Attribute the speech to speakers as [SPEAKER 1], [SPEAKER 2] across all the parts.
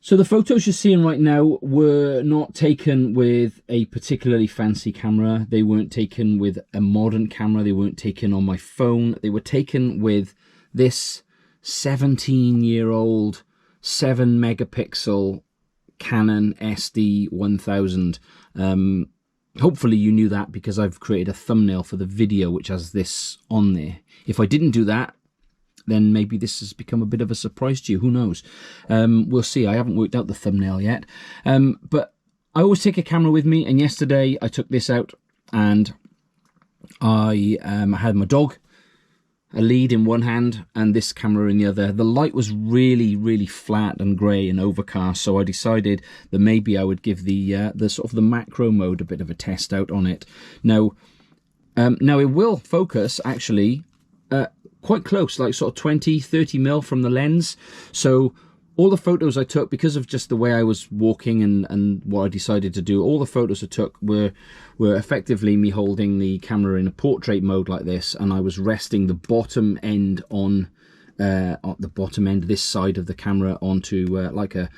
[SPEAKER 1] So the photos you're seeing right now were not taken with a particularly fancy camera. They weren't taken with a modern camera. They weren't taken on my phone. They were taken with this 17-year-old 7 megapixel Canon SD1000. Hopefully you knew that because I've created a thumbnail for the video which has this on there. If I didn't do that, then maybe this has become a bit of a surprise to you. Who knows? We'll see. I haven't worked out the thumbnail yet. But I always take a camera with me, and yesterday I took this out and I had my dog, a lead in one hand and this camera in the other. The light was really, really flat and grey and overcast, so I decided that maybe I would give the sort of the macro mode a bit of a test out on it. Now it will focus actually quite close, like sort of 20-30 mil from the lens. So all the photos I took, because of just the way I was walking and what I decided to do, all the photos I took were effectively me holding the camera in a portrait mode like this, and I was resting the bottom end on the bottom end, this side of the camera, onto like a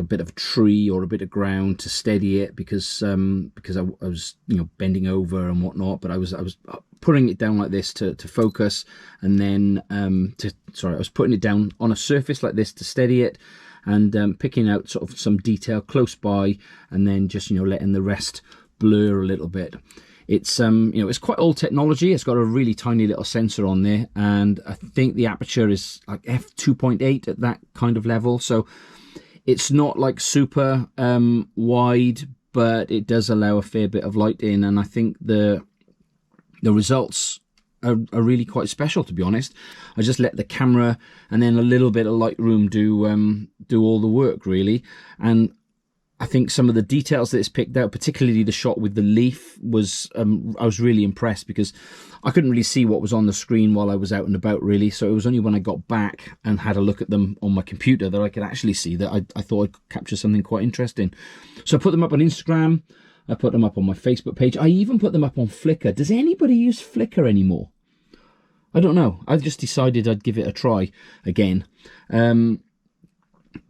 [SPEAKER 1] bit of a tree or a bit of ground to steady it, because I was, you know, bending over and whatnot, but I was putting it down like this to focus, and then I was putting it down on a surface like this to steady it, and picking out sort of some detail close by, and then just, you know, letting the rest blur a little bit. It's you know, it's quite old technology. It's got a really tiny little sensor on there, and I think the aperture is like f2.8 at that kind of level, so it's not like super wide, but it does allow a fair bit of light in, and I think the results are really quite special, to be honest. I just let the camera and then a little bit of Lightroom do all the work, really. And I think some of the details that it's picked out, particularly the shot with the leaf, was I was really impressed, because I couldn't really see what was on the screen while I was out and about, really. So it was only when I got back and had a look at them on my computer that I could actually see that I thought I'd capture something quite interesting. So I put them up on Instagram. I put them up on my Facebook page. I even put them up on Flickr. Does anybody use Flickr anymore? I don't know. I've just decided I'd give it a try again.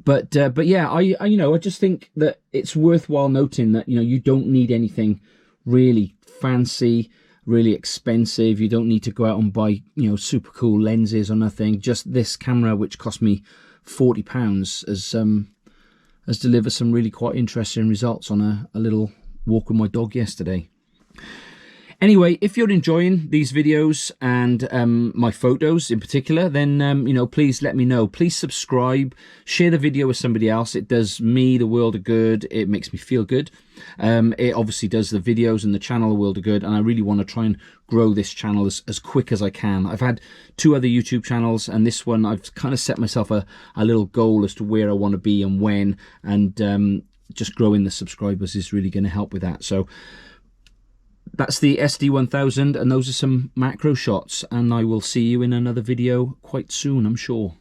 [SPEAKER 1] But yeah, I just think that it's worthwhile noting that, you know, you don't need anything really fancy, really expensive. You don't need to go out and buy, you know, super cool lenses or nothing. Just this camera, which cost me £40, has delivered some really quite interesting results on a little walk with my dog yesterday. Anyway, if you're enjoying these videos and my photos in particular, then you know, please let me know. Please subscribe, share the video with somebody else. It does me the world of good. It makes me feel good. It obviously does the videos and the channel a world of good, and I really want to try and grow this channel as quick as I can. I've had 2 other YouTube channels, and this one I've kind of set myself a little goal as to where I want to be and when, and just growing the subscribers is really going to help with that. So that's the SD1000, and those are some macro shots, and I will see you in another video quite soon, I'm sure.